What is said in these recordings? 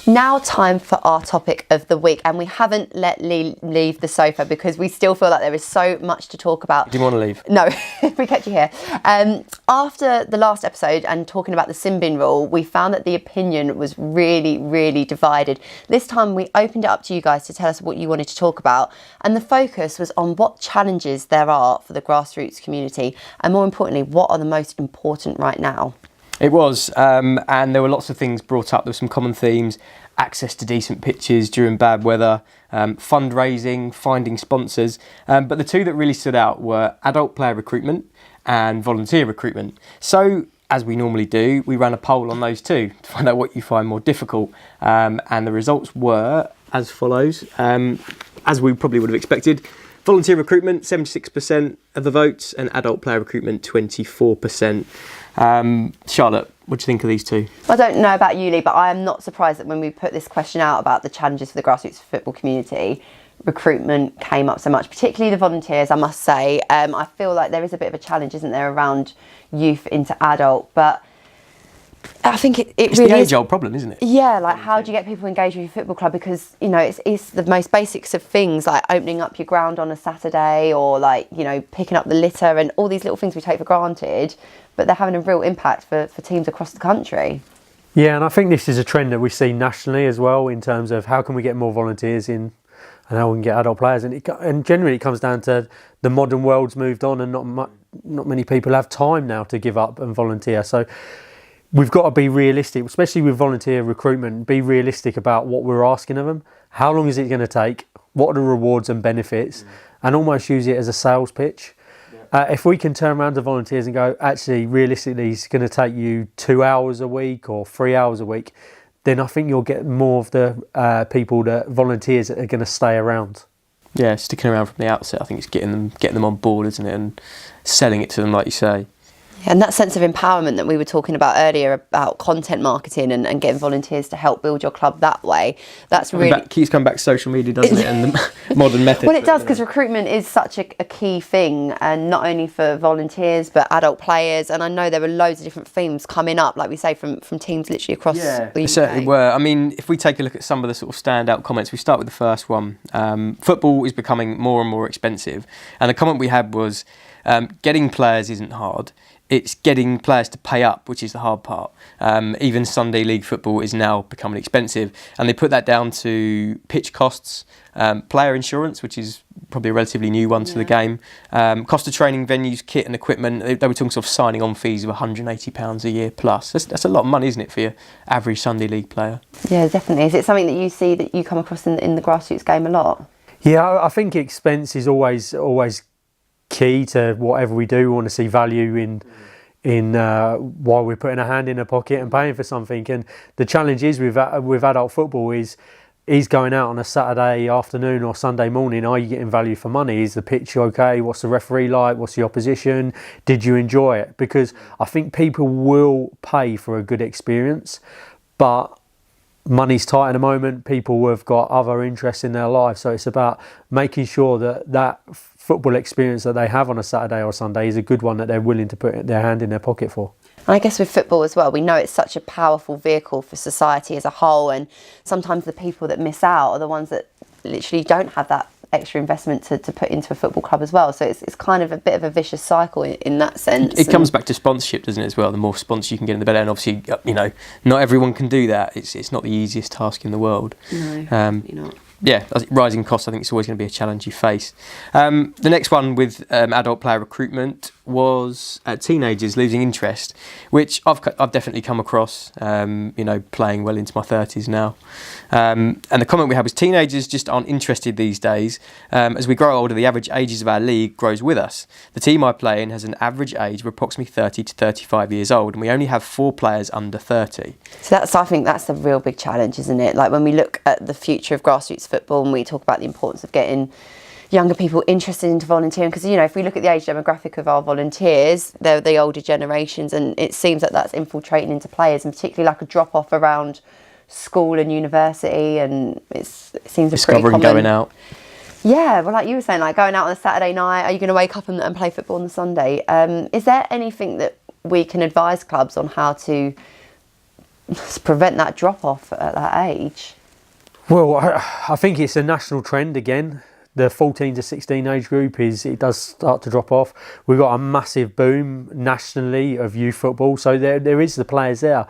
Now time for our topic of the week, and we haven't let Lee leave the sofa because we still feel like there is so much to talk about. Do you want to leave? No, we kept you here. After the last episode and talking about the sin bin rule, we found that the opinion was really, really divided. This time we opened it up to you guys to tell us what you wanted to talk about, and the focus was on what challenges there are for the grassroots community, and more importantly, what are the most important right now. It was, and there were lots of things brought up. There were some common themes: access to decent pitches during bad weather, fundraising, finding sponsors. But the two that really stood out were adult player recruitment and volunteer recruitment. So, as we normally do, we ran a poll on those two to find out what you find more difficult. And the results were as follows, as we probably would have expected. Volunteer recruitment, 76% of the votes, and adult player recruitment, 24%. Charlotte, what do you think of these two? I don't know about you, Lee, but I am not surprised that when we put this question out about the challenges for the grassroots football community, recruitment came up so much, particularly the volunteers, I must say. I feel like there is a bit of a challenge, isn't there, around youth into adult, but I think it's really the age-old problem, isn't it? Yeah, like how do you get people engaged with your football club? Because, you know, it's the most basics of things, like opening up your ground on a Saturday, or like, you know, picking up the litter and all these little things we take for granted, but they're having a real impact for teams across the country. Yeah, and I think this is a trend that we see nationally as well, in terms of how can we get more volunteers in and how we can get adult players. And generally it comes down to the modern world's moved on, and not many people have time now to give up and volunteer. So we've got to be realistic, especially with volunteer recruitment, be realistic about what we're asking of them. How long is it going to take? What are the rewards and benefits? And almost use it as a sales pitch. If we can turn around to volunteers and go, actually, realistically, it's going to take you 2 hours a week or 3 hours a week, then I think you'll get more of the people, that volunteers, that are going to stay around. Yeah, sticking around from the outset, I think it's getting them on board, isn't it? And selling it to them, like you say. And that sense of empowerment that we were talking about earlier, about content marketing and getting volunteers to help build your club that way, that's really... keeps coming back to social media, doesn't it? And the modern methods. Well, it does, because recruitment is such a key thing, and not only for volunteers, but adult players. And I know there were loads of different themes coming up, like we say, from teams literally across the UK. There certainly were. I mean, if we take a look at some of the sort of standout comments, we start with the first one. Football is becoming more and more expensive. And the comment we had was, getting players isn't hard. It's getting players to pay up, which is the hard part. Even Sunday League football is now becoming expensive. And they put that down to pitch costs, player insurance, which is probably a relatively new one to the game, cost of training venues, kit and equipment. They were talking sort of signing on fees of £180 a year plus. That's a lot of money, isn't it, for your average Sunday League player? Yeah, definitely. Is it something that you see, that you come across in the grassroots game a lot? Yeah, I think expense is always key to whatever we do. We want to see value in while we're putting a hand in a pocket and paying for something. And the challenge is with adult football is going out on a Saturday afternoon or Sunday morning. Are you getting value for money? Is the pitch okay? What's the referee like? What's the opposition? Did you enjoy it? Because I think people will pay for a good experience, but money's tight at the moment. People have got other interests in their lives, so it's about making sure that football experience that they have on a Saturday or Sunday is a good one, that they're willing to put their hand in their pocket for. And I guess with football as well, we know it's such a powerful vehicle for society as a whole, and sometimes the people that miss out are the ones that literally don't have that extra investment to put into a football club as well. So it's kind of a bit of a vicious cycle in that sense. It comes back to sponsorship, doesn't it, as well? The more sponsors you can get in, the better. And obviously, you know, not everyone can do that. It's not the easiest task in the world. No, you're not. Yeah, rising costs, I think it's always going to be a challenge you face. The next one with adult player recruitment was teenagers losing interest, which I've definitely come across, playing well into my 30s now. And the comment we had was, teenagers just aren't interested these days. As we grow older, the average ages of our league grows with us. The team I play in has an average age of approximately 30 to 35 years old, and we only have 4 players under 30. So I think that's the real big challenge, isn't it? Like when we look at the future of grassroots football and we talk about the importance of getting younger people interested into volunteering, because, you know, if we look at the age demographic of our volunteers, they're the older generations, and it seems that that's infiltrating into players, and particularly like a drop off around school and university, and it seems a pretty common... going out. Yeah, well, like you were saying, like going out on a Saturday night, are you going to wake up and play football on the Sunday? Is there anything that we can advise clubs on how to prevent that drop off at that age? Well, I think it's a national trend again. The 14 to 16 age group it does start to drop off. We've got a massive boom nationally of youth football, so there is the players there.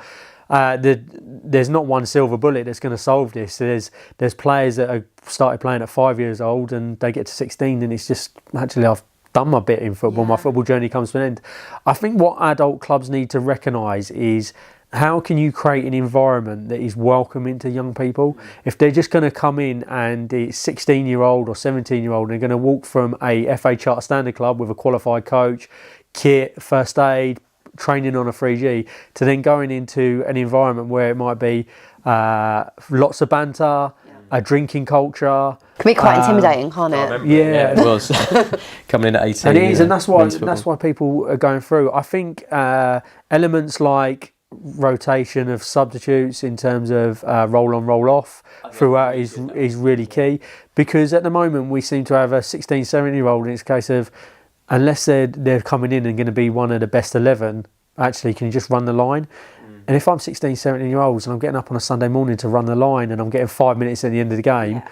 There's not one silver bullet that's going to solve this. There's players that have started playing at 5 years old and they get to 16 and it's just, actually, I've done my bit in football. My football journey comes to an end. I think what adult clubs need to recognise is, how can you create an environment that is welcoming to young people? If they're just going to come in and it's 16-year-old or 17-year-old and they're going to walk from a FA Charter Standard club with a qualified coach, kit, first aid, training on a 3G, to then going into an environment where it might be lots of banter, a drinking culture. Can be quite intimidating, can't it? Yeah, it was. Coming in at 18. And it is, and that's why people are going through. I think elements like rotation of substitutes in terms of roll on, roll off throughout is really key, because at the moment we seem to have a 16, 17-year-old, and it's a case of, unless they're coming in and going to be one of the best 11, actually, can you just run the line? And if I'm 16, 17-year-olds and I'm getting up on a Sunday morning to run the line and I'm getting 5 minutes at the end of the game,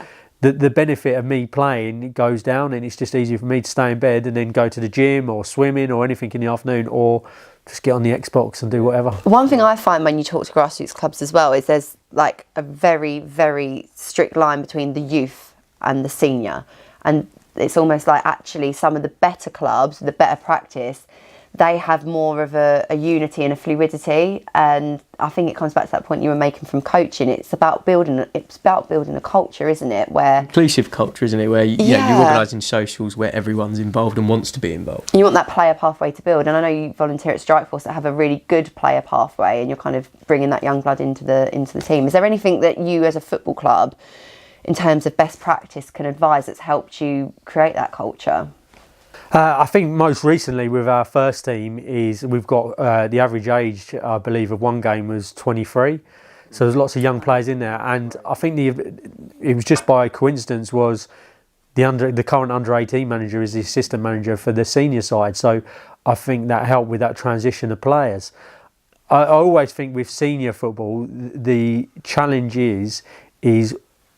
the benefit of me playing goes down, and it's just easier for me to stay in bed and then go to the gym or swimming or anything in the afternoon, or just get on the Xbox and do whatever. One thing I find when you talk to grassroots clubs as well is there's like a very, very strict line between the youth and the senior. And it's almost like, actually, some of the better clubs, the better practice, they have more of a unity and a fluidity. And I think it comes back to that point you were making from coaching. It's about building a culture, isn't it? Where inclusive culture, isn't it? Where you're organising socials where everyone's involved and wants to be involved. You want that player pathway to build. And I know you volunteer at Strikeforce that have a really good player pathway, and you're kind of bringing that young blood into the team. Is there anything that you as a football club, in terms of best practice, can advise that's helped you create that culture? I think most recently with our first team is we've got the average age, I believe, of one game was 23. So there's lots of young players in there, and I think it was just by coincidence was the current under 18 manager is the assistant manager for the senior side. So I think that helped with that transition of players. I always think with senior football, the challenge is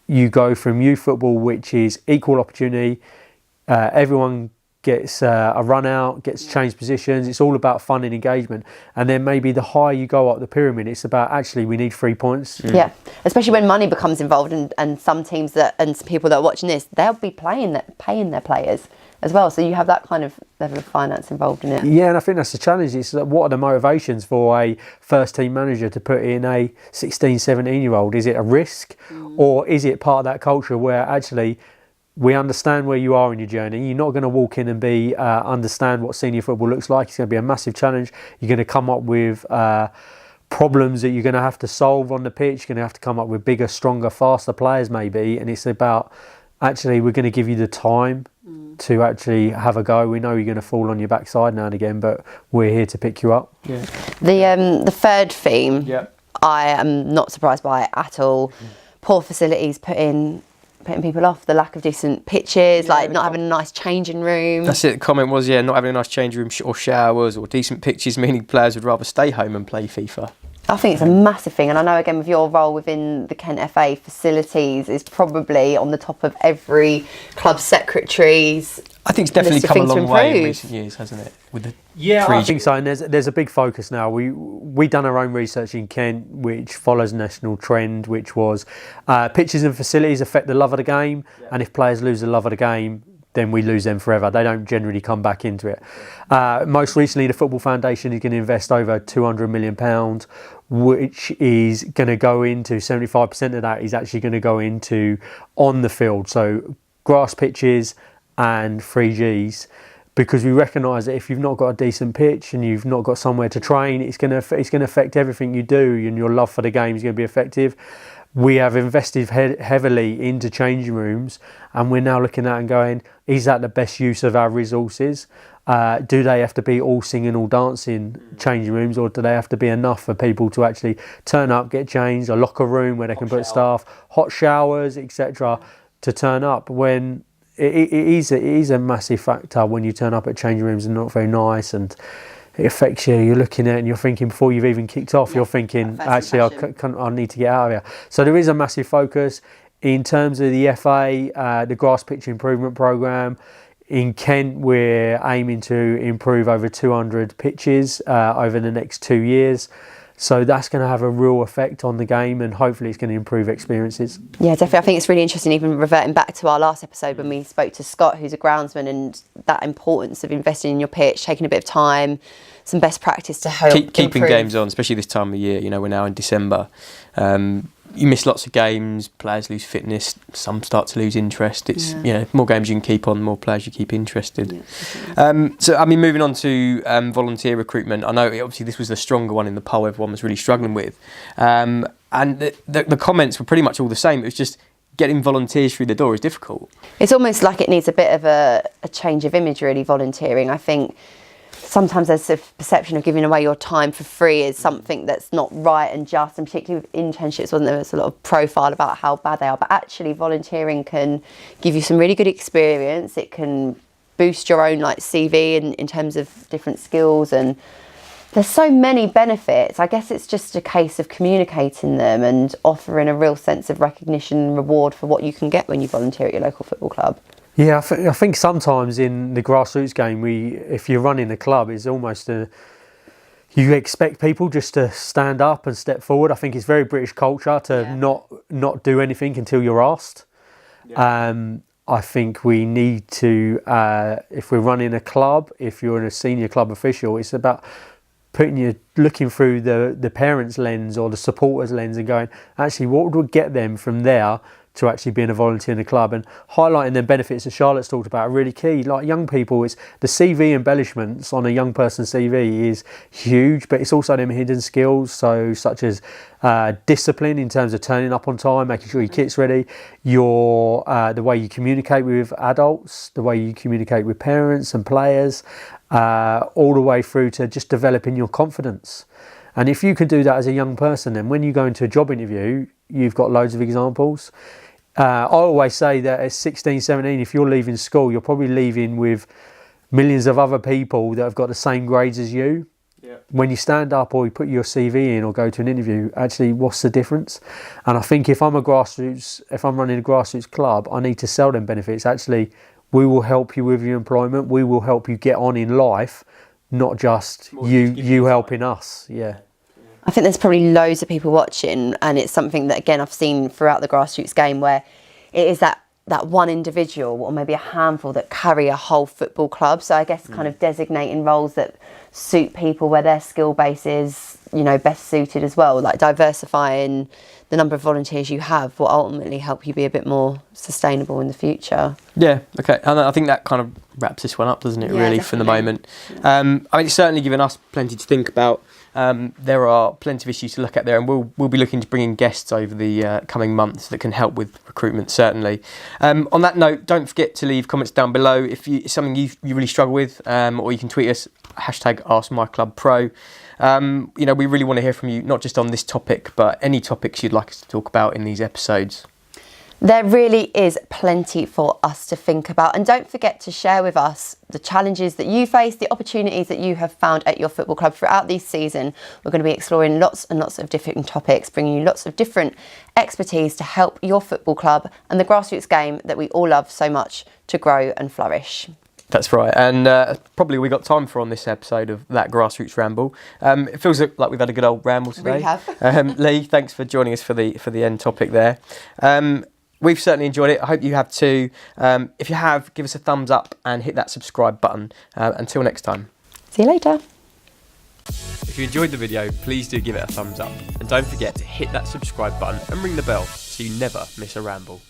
you go from youth football, which is equal opportunity, everyone gets a run out, gets changed positions. It's all about fun and engagement. And then maybe the higher you go up the pyramid, it's about, actually, we need 3 points. Yeah, especially when money becomes involved, and some teams and some people that are watching this, they'll be paying their players as well. So you have that kind of level of finance involved in it. Yeah, and I think that's the challenge. It's what are the motivations for a first team manager to put in a 16, 17-year-old? Is it a risk, or is it part of that culture where, actually, we understand where you are in your journey? You're not going to walk in and understand what senior football looks like. It's going to be a massive challenge. You're going to come up with problems that you're going to have to solve on the pitch. You're going to have to come up with bigger, stronger, faster players maybe. And it's about, actually, we're going to give you the time to actually have a go. We know you're going to fall on your backside now and again, but we're here to pick you up. Yeah. The third theme, I am not surprised by it at all. Poor facilities putting people off, the lack of decent pitches, not having a nice changing room. That's it. The comment was, not having a nice changing room or showers or decent pitches, meaning players would rather stay home and play FIFA. I think it's a massive thing, and I know, again, with your role within the Kent FA, facilities is probably on the top of every club secretary's. I think it's definitely come a long way in recent years, hasn't it? With the I think so. And there's a big focus now. We done our own research in Kent, which follows national trend, which was pitches and facilities affect the love of the game, and if players lose the love of the game, then we lose them forever. They don't generally come back into it. Most recently, the Football Foundation is going to invest over £200 million, which is going to go into 75% of that is actually going to go into on the field. So grass pitches and 3Gs, because we recognise that if you've not got a decent pitch and you've not got somewhere to train, it's going to affect everything you do, and your love for the game is going to be affected. We have invested heavily into changing rooms, and we're now looking at and going, is that the best use of our resources? Do they have to be all singing, all dancing changing rooms, or do they have to be enough for people to actually turn up, get changed, a locker room where they can put staff, hot showers, etc., to turn up? When it is a massive factor when you turn up at changing rooms and not very nice, and it affects you. You're looking at it and you're thinking before you've even kicked off, you're thinking, first actually, impression. I need to get out of here. So there is a massive focus. In terms of the FA, the grass pitch improvement programme, in Kent, we're aiming to improve over 200 pitches over the next 2 years. So that's going to have a real effect on the game, and hopefully it's going to improve experiences. Yeah, definitely. I think it's really interesting, even reverting back to our last episode when we spoke to Scott, who's a groundsman, and that importance of investing in your pitch, taking a bit of time, some best practice to help keeping improve. games on, especially this time of year. We're now in December. You miss lots of games, players lose fitness, some start to lose interest. It's more games you can keep on, the more players you keep interested. So moving on to volunteer recruitment, I know obviously this was the stronger one in the poll everyone was really struggling with, and the comments were pretty much all the same. It was just getting volunteers through the door is difficult. It's almost like it needs a bit of a change of image, really, volunteering. I think sometimes there's a perception of giving away your time for free is something that's not right and just, and particularly with internships, wasn't there was a lot of profile about how bad they are, but actually volunteering can give you some really good experience. It can boost your own CV in terms of different skills, and there's so many benefits. I guess it's just a case of communicating them and offering a real sense of recognition and reward for what you can get when you volunteer at your local football club. Yeah, I think sometimes in the grassroots game, if you're running a club, it's almost you expect people just to stand up and step forward. I think it's very British culture to not do anything until you're asked. Yeah. I think we need to, if we're running a club, if you're a senior club official, it's about looking through the parents' lens or the supporters' lens and going, actually, what would get them from there to actually being a volunteer in the club, and highlighting the benefits that Charlotte's talked about are really key. Like young people, it's the CV embellishments on a young person's CV is huge, but it's also them hidden skills, such as discipline in terms of turning up on time, making sure your kit's ready, the way you communicate with adults, the way you communicate with parents and players, all the way through to just developing your confidence. And if you can do that as a young person, then when you go into a job interview, you've got loads of examples. I always say that at 16, 17, if you're leaving school, you're probably leaving with millions of other people that have got the same grades as you. Yeah. When you stand up or you put your CV in or go to an interview, actually, what's the difference? And I think if I'm running a grassroots club, I need to sell them benefits. Actually, we will help you with your employment. We will help you get on in life, not just you helping us. Yeah. I think there's probably loads of people watching, and it's something that, again, I've seen throughout the grassroots game where it is that one individual or maybe a handful that carry a whole football club. So I guess kind of designating roles that suit people where their skill base is, best suited as well, like diversifying the number of volunteers you have will ultimately help you be a bit more sustainable in the future. Yeah, okay. And I think that kind of wraps this one up, doesn't it, really, definitely. For the moment. It's certainly given us plenty to think about. There are plenty of issues to look at there, and we'll be looking to bring in guests over the coming months that can help with recruitment, certainly. On that note, don't forget to leave comments down below if it's something you really struggle with, or you can tweet us, #AskMyClubPro. We really want to hear from you, not just on this topic, but any topics you'd like us to talk about in these episodes. There really is plenty for us to think about, and don't forget to share with us the challenges that you face, the opportunities that you have found at your football club throughout this season. We're going to be exploring lots and lots of different topics, bringing you lots of different expertise to help your football club and the grassroots game that we all love so much to grow and flourish. That's right, and probably we got time for on this episode of That Grassroots Ramble. It feels like we've had a good old ramble today. We have. Lee, thanks for joining us for the end topic there. We've certainly enjoyed it. I hope you have too. If you have, give us a thumbs up and hit that subscribe button. Until next time. See you later. If you enjoyed the video, please do give it a thumbs up. And don't forget to hit that subscribe button and ring the bell so you never miss a ramble.